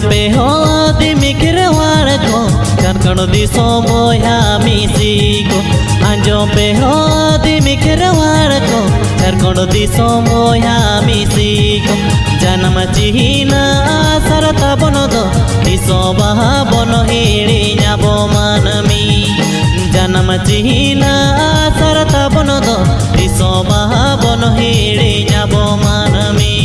पे हो दिमिखिर वार को झारखंड दिसोम बोया मिसी को आंजोम पे हो दिमिखिर वार को झारखंड दिसोम बोया मिसी को जन्म चिहिना सरता बन दो दिसो बहा बन हिड़ी नाबो मानमी जन्म चिहिना सरता बन दो दिसो बहा बन हिड़ी नाबो मानमी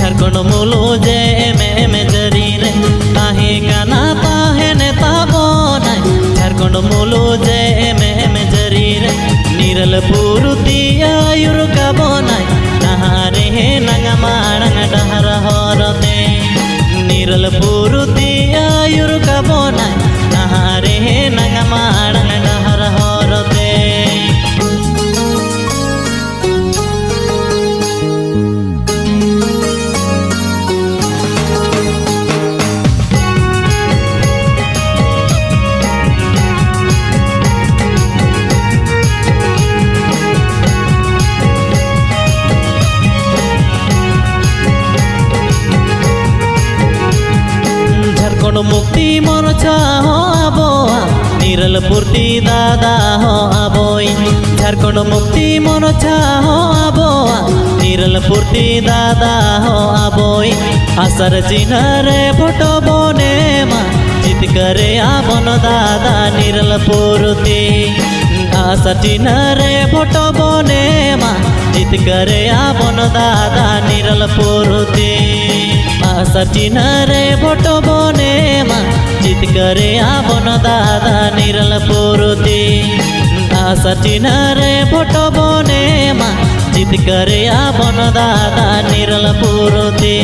झारखंड मुलु जे एम जरी रे ताहे काना ताहे नेता बनाय झारखंड मुलु जे एम जरी रे निरल पुरुति आयुर का बनाय नहारे हे नंगा मारंग डहर हरते निरल पुरुति आयुर का बनाय नहारे हे नंगा मारंग डहर हरते मुक्ति मोर्चा हो आबोआ निरल पूर्ति दादा हो आबोई झारखंड मुक्ति मोर्चा हो आबोआ निरल पूर्ति दादा हो आबोई आसर चिन्ह रे फोटो बने मा जित करे आबन दादा निरल पूर्ति आसर चिन्ह रे फोटो बने मा जित करे आबन दादा निरल पूर्ति आशा चिन्ह रे फोटो बने मा जित करे आबन दादा निरल पूर्ति आशा चिन्ह रे फोटो बने मा जित करे आबन दादा निरल पूर्ति।